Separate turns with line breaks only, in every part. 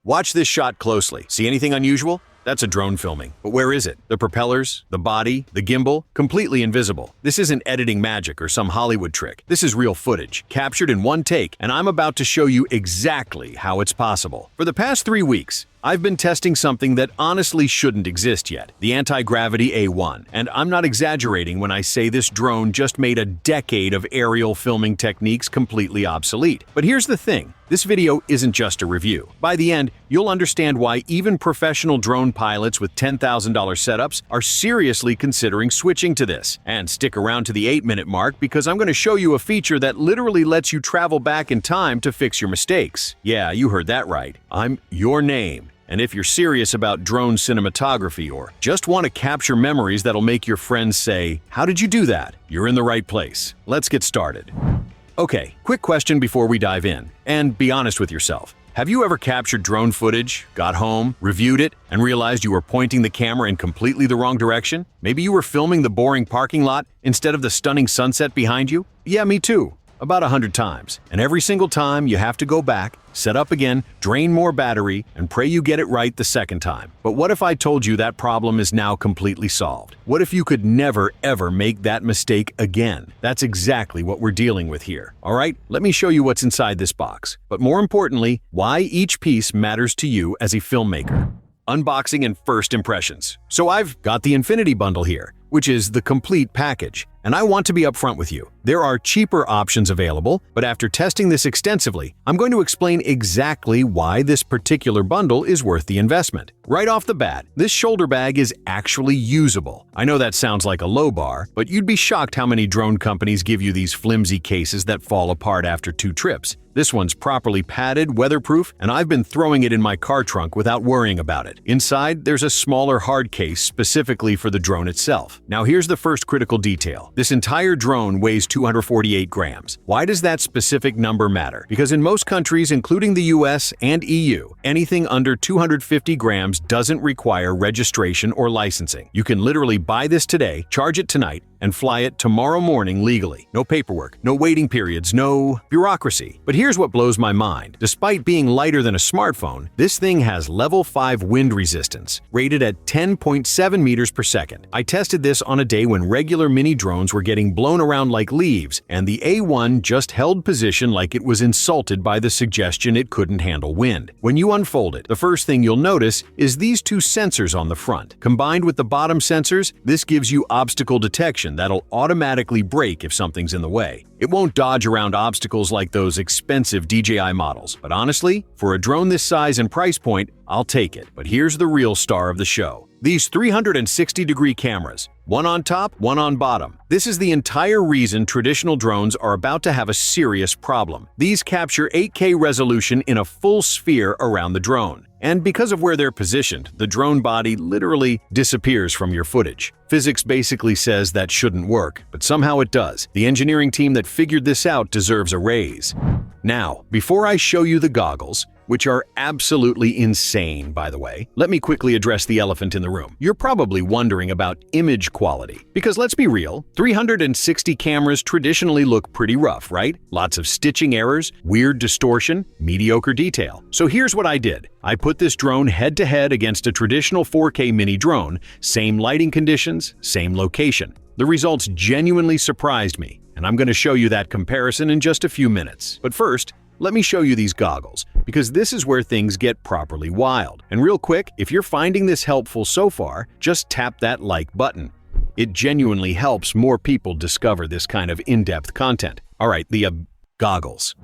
Watch this shot closely. See anything unusual? That's a drone filming. But where is it? The propellers, the body, the gimbal, completely invisible. This isn't editing magic or some Hollywood trick. This is real footage, captured in one take, and I'm about to show you exactly how it's possible. For the past 3 weeks, I've been testing something that honestly shouldn't exist yet, the Antigravity A1, and I'm not exaggerating when I say this drone just made a decade of aerial filming techniques completely obsolete. But here's the thing, this video isn't just a review. By the end, you'll understand why even professional drone pilots with $10,000 setups are seriously considering switching to this. And stick around to the 8-minute mark because I'm going to show you a feature that literally lets you travel back in time to fix your mistakes. Yeah, you heard that right. I'm your name. And if you're serious about drone cinematography or just want to capture memories that'll make your friends say, "How did you do that?" You're in the right place. Let's get started. Okay, quick question before we dive in. And be honest with yourself. Have you ever captured drone footage, got home, reviewed it, and realized you were pointing the camera in completely the wrong direction? Maybe you were filming the boring parking lot instead of the stunning sunset behind you? Yeah, me too. About 100 times. And every single time you have to go back, set up again, drain more battery, and pray you get it right the second time. But what if I told you that problem is now completely solved? What if you could never ever make that mistake again? That's exactly what we're dealing with here. Alright, let me show you what's inside this box. But more importantly, why each piece matters to you as a filmmaker. Unboxing and first impressions. So I've got the Infinity Bundle here, which is the complete package. And I want to be upfront with you. There are cheaper options available, but after testing this extensively, I'm going to explain exactly why this particular bundle is worth the investment. Right off the bat, this shoulder bag is actually usable. I know that sounds like a low bar, but you'd be shocked how many drone companies give you these flimsy cases that fall apart after 2 trips. This one's properly padded, weatherproof, and I've been throwing it in my car trunk without worrying about it. Inside, there's a smaller hard case specifically for the drone itself. Now here's the first critical detail. This entire drone weighs 248 grams. Why does that specific number matter? Because in most countries, including the US and EU, anything under 250 grams doesn't require registration or licensing. You can literally buy this today, charge it tonight, and fly it tomorrow morning legally. No paperwork, no waiting periods, no bureaucracy. But here's what blows my mind. Despite being lighter than a smartphone, this thing has level 5 wind resistance, rated at 10.7 meters per second. I tested this on a day when regular mini drones were getting blown around like leaves, and the A1 just held position like it was insulted by the suggestion it couldn't handle wind. When you unfold it, the first thing you'll notice is these 2 sensors on the front. Combined with the bottom sensors, this gives you obstacle detection that'll automatically brake if something's in the way. It won't dodge around obstacles like those expensive DJI models, but honestly, for a drone this size and price point, I'll take it. But here's the real star of the show. These 360-degree cameras, one on top, one on bottom. This is the entire reason traditional drones are about to have a serious problem. These capture 8K resolution in a full sphere around the drone. And because of where they're positioned, the drone body literally disappears from your footage. Physics basically says that shouldn't work, but somehow it does. The engineering team that figured this out deserves a raise. Now, before I show you the goggles, which are absolutely insane, by the way, let me quickly address the elephant in the room. You're probably wondering about image quality. Because let's be real, 360 cameras traditionally look pretty rough, right? Lots of stitching errors, weird distortion, mediocre detail. So here's what I did. I put this drone head-to-head against a traditional 4K mini drone, same lighting conditions, same location. The results genuinely surprised me, and I'm going to show you that comparison in just a few minutes. But first, let me show you these goggles, because this is where things get properly wild. And real quick, if you're finding this helpful so far, just tap that like button. It genuinely helps more people discover this kind of in-depth content. Alright, the goggles.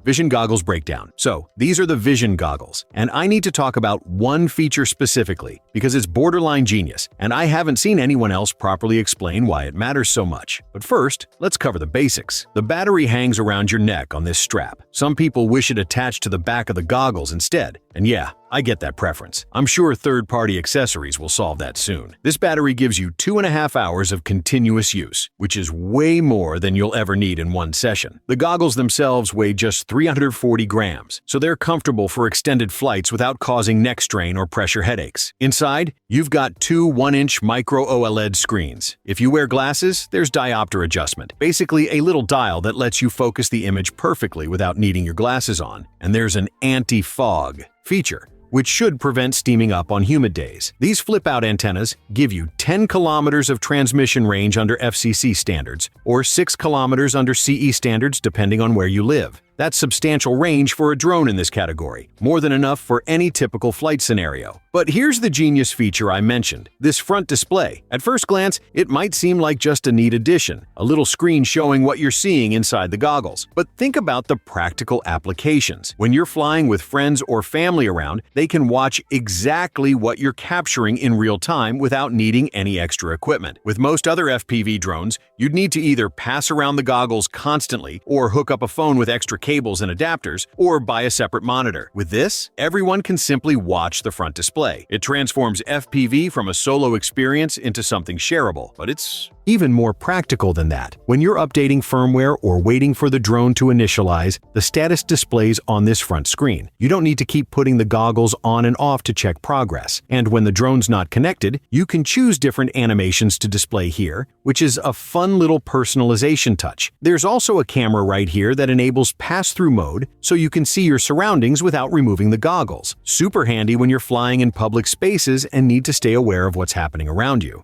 Vision goggles breakdown. So, these are the Vision goggles, and I need to talk about one feature specifically because it's borderline genius, and I haven't seen anyone else properly explain why it matters so much. But first, let's cover the basics. The battery hangs around your neck on this strap. Some people wish it attached to the back of the goggles instead, and yeah, I get that preference. I'm sure third-party accessories will solve that soon. This battery gives you 2.5 hours of continuous use, which is way more than you'll ever need in one session. The goggles themselves weigh just 340 grams, so they're comfortable for extended flights without causing neck strain or pressure headaches. Inside, you've got 2 1-inch micro-OLED screens. If you wear glasses, there's diopter adjustment, basically a little dial that lets you focus the image perfectly without needing your glasses on. And there's an anti-fog feature, which should prevent steaming up on humid days. These flip-out antennas give you 10 kilometers of transmission range under FCC standards, or 6 kilometers under CE standards depending on where you live. That's substantial range for a drone in this category, more than enough for any typical flight scenario. But here's the genius feature I mentioned, this front display. At first glance, it might seem like just a neat addition, a little screen showing what you're seeing inside the goggles. But think about the practical applications. When you're flying with friends or family around, they can watch exactly what you're capturing in real time without needing any extra equipment. With most other FPV drones, you'd need to either pass around the goggles constantly or hook up a phone with extra cables and adapters, or buy a separate monitor. With this, everyone can simply watch the front display. It transforms FPV from a solo experience into something shareable, but it's even more practical than that. When you're updating firmware or waiting for the drone to initialize, the status displays on this front screen. You don't need to keep putting the goggles on and off to check progress. And when the drone's not connected, you can choose different animations to display here, which is a fun little personalization touch. There's also a camera right here that enables pass-through mode, so you can see your surroundings without removing the goggles. Super handy when you're flying in public spaces and need to stay aware of what's happening around you.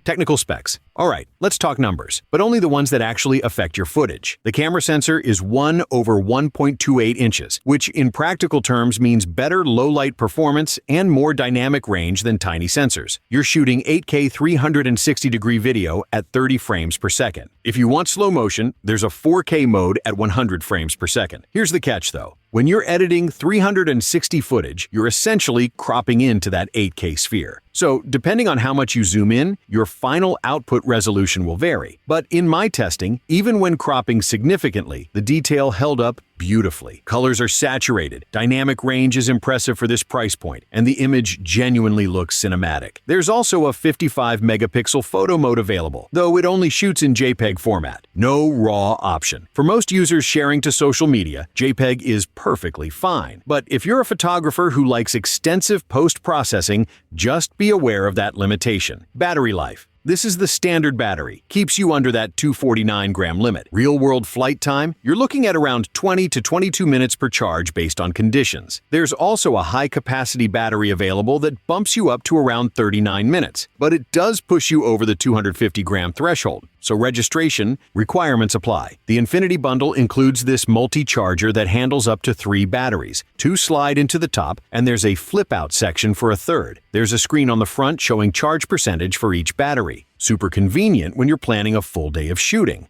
Technical specs. Alright, let's talk numbers, but only the ones that actually affect your footage. The camera sensor is 1 over 1.28 inches, which in practical terms means better low-light performance and more dynamic range than tiny sensors. You're shooting 8K 360-degree video at 30 frames per second. If you want slow motion, there's a 4K mode at 100 frames per second. Here's the catch though. When you're editing 360 footage, you're essentially cropping into that 8K sphere. So, depending on how much you zoom in, your final output resolution will vary. But in my testing, even when cropping significantly, the detail held up beautifully. Colors are saturated, dynamic range is impressive for this price point, and the image genuinely looks cinematic. There's also a 55-megapixel photo mode available, though it only shoots in JPEG format. No RAW option. For most users sharing to social media, JPEG is perfectly fine. But if you're a photographer who likes extensive post-processing, just be aware of that limitation. Battery life. This is the standard battery, keeps you under that 249-gram limit. Real-world flight time, you're looking at around 20 to 22 minutes per charge based on conditions. There's also a high-capacity battery available that bumps you up to around 39 minutes, but it does push you over the 250-gram threshold. So registration requirements apply. The Infinity Bundle includes this multi-charger that handles up to 3 batteries. 2 slide into the top, and there's a flip-out section for a third. There's a screen on the front showing charge percentage for each battery. Super convenient when you're planning a full day of shooting.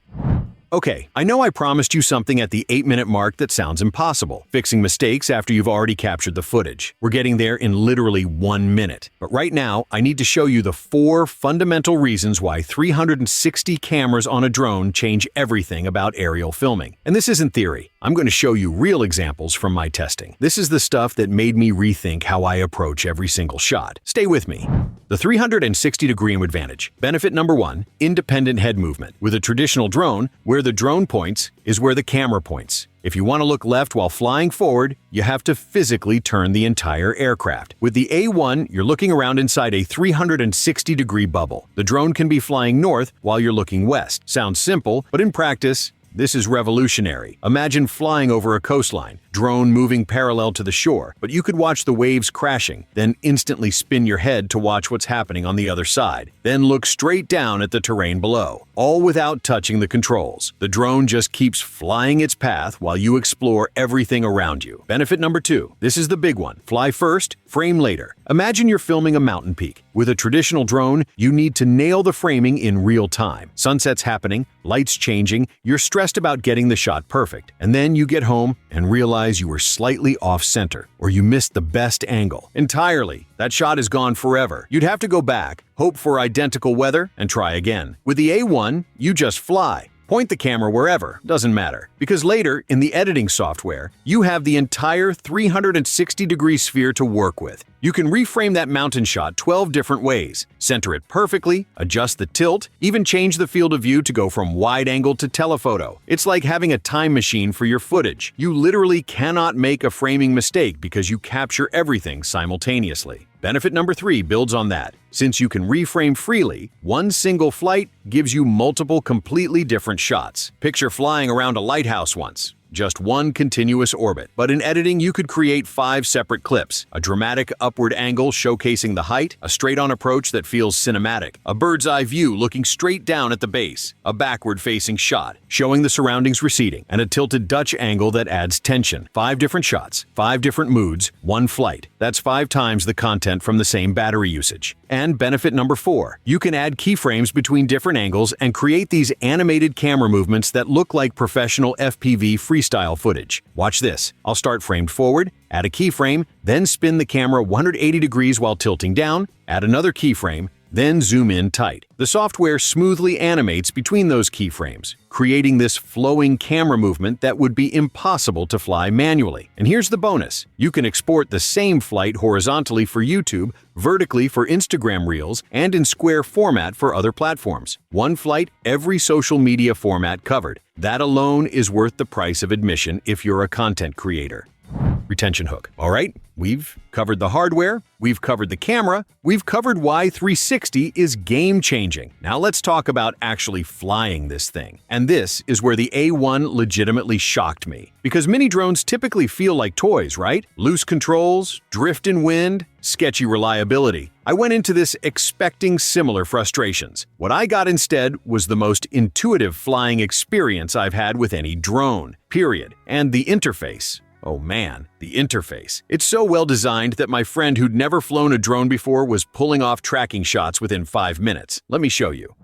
Okay, I know I promised you something at the 8-minute mark that sounds impossible, fixing mistakes after you've already captured the footage. We're getting there in literally 1 minute. But right now, I need to show you the 4 fundamental reasons why 360 cameras on a drone change everything about aerial filming. And this isn't theory. I'm going to show you real examples from my testing. This is the stuff that made me rethink how I approach every single shot. Stay with me. The 360-degree advantage. Benefit number 1, independent head movement. With a traditional drone, where the drone points is where the camera points. If you want to look left while flying forward, you have to physically turn the entire aircraft. With the A1, you're looking around inside a 360-degree bubble. The drone can be flying north while you're looking west. Sounds simple, but in practice, this is revolutionary. Imagine flying over a coastline, drone moving parallel to the shore, but you could watch the waves crashing, then instantly spin your head to watch what's happening on the other side. Then look straight down at the terrain below, all without touching the controls. The drone just keeps flying its path while you explore everything around you. Benefit number 2. This is the big one. Fly first, frame later. Imagine you're filming a mountain peak. With a traditional drone, you need to nail the framing in real time. Sunset's happening, lights changing, you're stressed about getting the shot perfect. And then you get home and realize you were slightly off-center, or you missed the best angle. Entirely. That shot is gone forever. You'd have to go back, hope for identical weather, and try again. With the A1, you just fly. Point the camera wherever, doesn't matter. Because later, in the editing software, you have the entire 360-degree sphere to work with. You can reframe that mountain shot 12 different ways, center it perfectly, adjust the tilt, even change the field of view to go from wide angle to telephoto. It's like having a time machine for your footage. You literally cannot make a framing mistake because you capture everything simultaneously. Benefit number 3 builds on that. Since you can reframe freely, one single flight gives you multiple completely different shots. Picture flying around a lighthouse once. just one continuous orbit. But in editing, you could create 5 separate clips: a dramatic upward angle showcasing the height, a straight-on approach that feels cinematic, a bird's-eye view looking straight down at the base, a backward-facing shot showing the surroundings receding, and a tilted Dutch angle that adds tension. 5 different shots, 5 different moods, 1 flight. That's 5 times the content from the same battery usage. And benefit number 4, you can add keyframes between different angles and create these animated camera movements that look like professional FPV freestyle footage. Watch this. I'll start framed forward, add a keyframe, then spin the camera 180 degrees while tilting down, add another keyframe, then zoom in tight. The software smoothly animates between those keyframes, creating this flowing camera movement that would be impossible to fly manually. And here's the bonus. You can export the same flight horizontally for YouTube, vertically for Instagram Reels, and in square format for other platforms. One flight, every social media format covered. That alone is worth the price of admission if you're a content creator. Retention hook. All right, we've covered the hardware, we've covered the camera, we've covered why 360 is game-changing. Now let's talk about actually flying this thing. And this is where the A1 legitimately shocked me. Because mini drones typically feel like toys, right? Loose controls, drift in wind, sketchy reliability. I went into this expecting similar frustrations. What I got instead was the most intuitive flying experience I've had with any drone, period. And the interface. Oh man, the interface. It's so well designed that my friend who'd never flown a drone before was pulling off tracking shots within 5 minutes. Let me show you.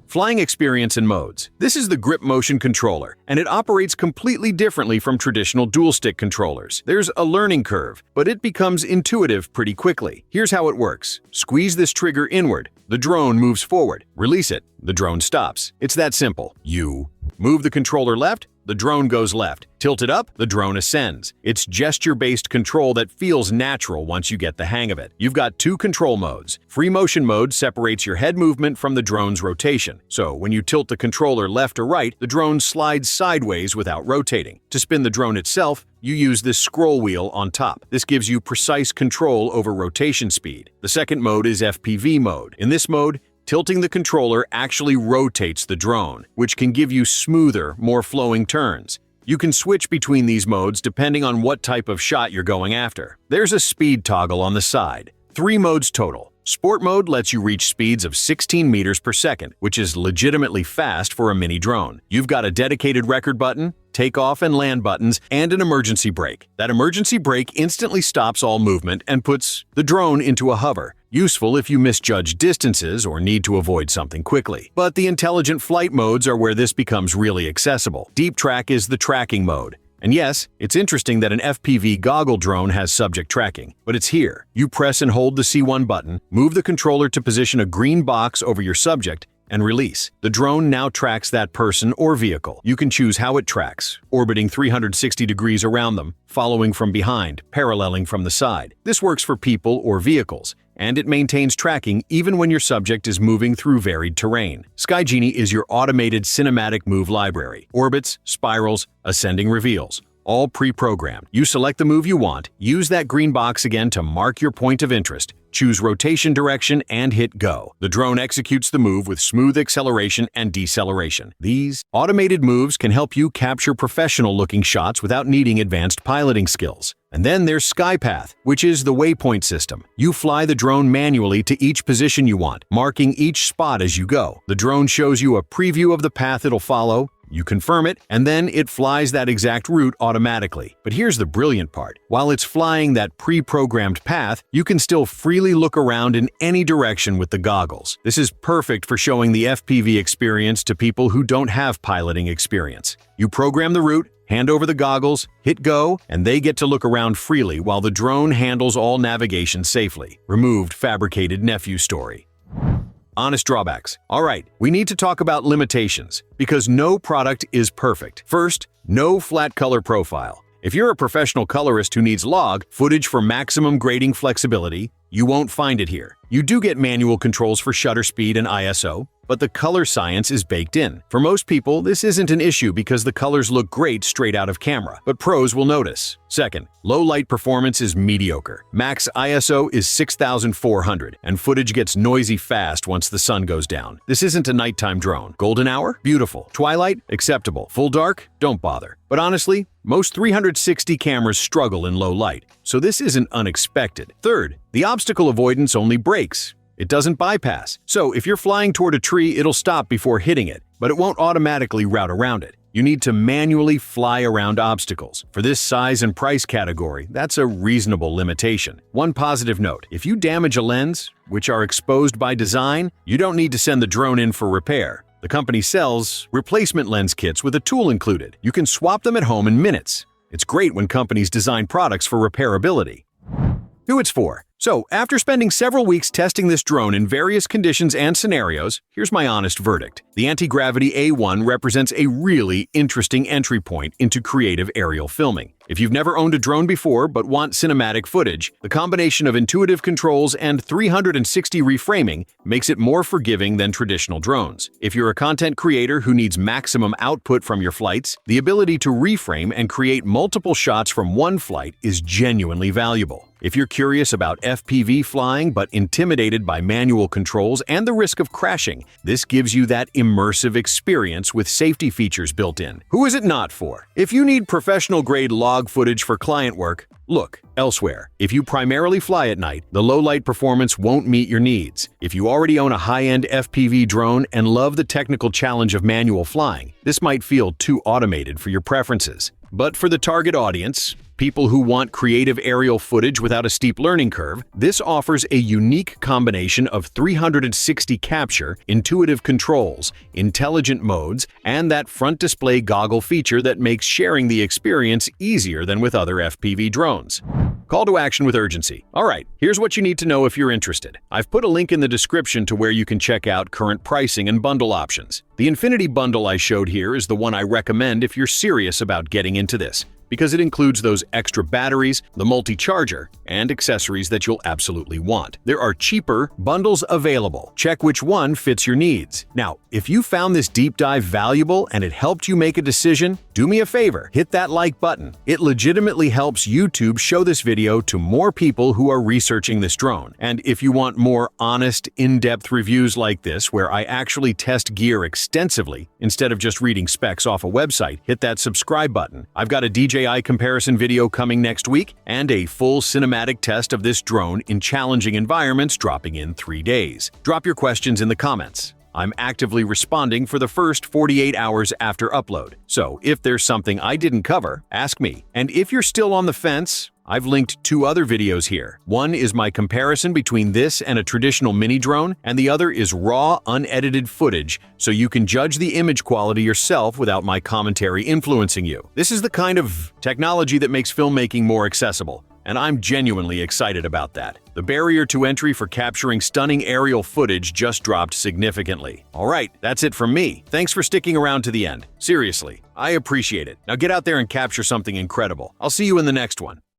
Flying experience and modes. This is the grip motion controller, and it operates completely differently from traditional dual-stick controllers. There's a learning curve, but it becomes intuitive pretty quickly. Here's how it works. Squeeze this trigger inward. The drone moves forward. Release it. The drone stops. It's that simple. You move the controller left, the drone goes left. Tilt it up, the drone ascends. It's gesture-based control that feels natural once you get the hang of it. You've got 2 control modes. Free motion mode separates your head movement from the drone's rotation. So when you tilt the controller left or right, the drone slides sideways without rotating. To spin the drone itself, you use this scroll wheel on top. This gives you precise control over rotation speed. The second mode is FPV mode. In this mode, tilting the controller actually rotates the drone, which can give you smoother, more flowing turns. You can switch between these modes depending on what type of shot you're going after. There's a speed toggle on the side. 3 modes total. Sport mode lets you reach speeds of 16 meters per second, which is legitimately fast for a mini drone. You've got a dedicated record button, takeoff and land buttons, and an emergency brake. That emergency brake instantly stops all movement and puts the drone into a hover. Useful if you misjudge distances or need to avoid something quickly. But the intelligent flight modes are where this becomes really accessible. Deep track is the tracking mode. And yes, it's interesting that an FPV goggle drone has subject tracking, but it's here. You press and hold the C1 button, move the controller to position a green box over your subject, and release. The drone now tracks that person or vehicle. You can choose how it tracks, orbiting 360 degrees around them, following from behind, paralleling from the side. This works for people or vehicles, and it maintains tracking even when your subject is moving through varied terrain. SkyGenie is your automated cinematic move library. Orbits, spirals, ascending reveals. All pre-programmed. You select the move you want, use that green box again to mark your point of interest, choose rotation direction, and hit go. The drone executes the move with smooth acceleration and deceleration. These automated moves can help you capture professional-looking shots without needing advanced piloting skills. And then there's SkyPath, which is the waypoint system. You fly the drone manually to each position you want, marking each spot as you go. The drone shows you a preview of the path it'll follow, you confirm it, and then it flies that exact route automatically. But here's the brilliant part. While it's flying that pre-programmed path, you can still freely look around in any direction with the goggles. This is perfect for showing the FPV experience to people who don't have piloting experience. You program the route, hand over the goggles, hit go, and they get to look around freely while the drone handles all navigation safely. Removed fabricated nephew story. Honest drawbacks. All right, we need to talk about limitations, because no product is perfect. First, no flat color profile. If you're a professional colorist who needs log footage for maximum grading flexibility, you won't find it here. You do get manual controls for shutter speed and ISO, but the color science is baked in. For most people, this isn't an issue because the colors look great straight out of camera, but pros will notice. Second, low light performance is mediocre. Max ISO is 6,400, and footage gets noisy fast once the sun goes down. This isn't a nighttime drone. Golden hour? Beautiful. Twilight? Acceptable. Full dark? Don't bother. But honestly, most 360 cameras struggle in low light, so this isn't unexpected. Third, the obstacle avoidance only brakes. It doesn't bypass. So if you're flying toward a tree, it'll stop before hitting it, but it won't automatically route around it. You need to manually fly around obstacles. For this size and price category, that's a reasonable limitation. One positive note, if you damage a lens, which are exposed by design, you don't need to send the drone in for repair. The company sells replacement lens kits with a tool included. You can swap them at home in minutes. It's great when companies design products for repairability. Who it's for. So, after spending several weeks testing this drone in various conditions and scenarios, here's my honest verdict. The Antigravity A1 represents a really interesting entry point into creative aerial filming. If you've never owned a drone before but want cinematic footage, the combination of intuitive controls and 360 reframing makes it more forgiving than traditional drones. If you're a content creator who needs maximum output from your flights, the ability to reframe and create multiple shots from one flight is genuinely valuable. If you're curious about FPV flying but intimidated by manual controls and the risk of crashing, this gives you that immersive experience with safety features built in. Who is it not for? If you need professional-grade log footage for client work, look elsewhere. If you primarily fly at night, the low-light performance won't meet your needs. If you already own a high-end FPV drone and love the technical challenge of manual flying, this might feel too automated for your preferences. But for the target audience, people who want creative aerial footage without a steep learning curve, this offers a unique combination of 360 capture, intuitive controls, intelligent modes, and that front display goggle feature that makes sharing the experience easier than with other FPV drones. Call to action with urgency. Alright, here's what you need to know if you're interested. I've put a link in the description to where you can check out current pricing and bundle options. The Infinity Bundle I showed here is the one I recommend if you're serious about getting into this, because it includes those extra batteries, the multi-charger, and accessories that you'll absolutely want. There are cheaper bundles available. Check which one fits your needs. Now, if you found this deep dive valuable and it helped you make a decision, do me a favor, hit that like button. It legitimately helps YouTube show this video to more people who are researching this drone. And if you want more honest, in-depth reviews like this, where I actually test gear extensively instead of just reading specs off a website, hit that subscribe button. I've got a DJI comparison video coming next week and a full cinematic test of this drone in challenging environments dropping in 3 days. Drop your questions in the comments. I'm actively responding for the first 48 hours after upload. So if there's something I didn't cover, ask me. And if you're still on the fence, I've linked 2 other videos here. One is my comparison between this and a traditional mini drone, and the other is raw, unedited footage, so you can judge the image quality yourself without my commentary influencing you. This is the kind of technology that makes filmmaking more accessible, and I'm genuinely excited about that. The barrier to entry for capturing stunning aerial footage just dropped significantly. Alright, that's it from me. Thanks for sticking around to the end. Seriously, I appreciate it. Now get out there and capture something incredible. I'll see you in the next one.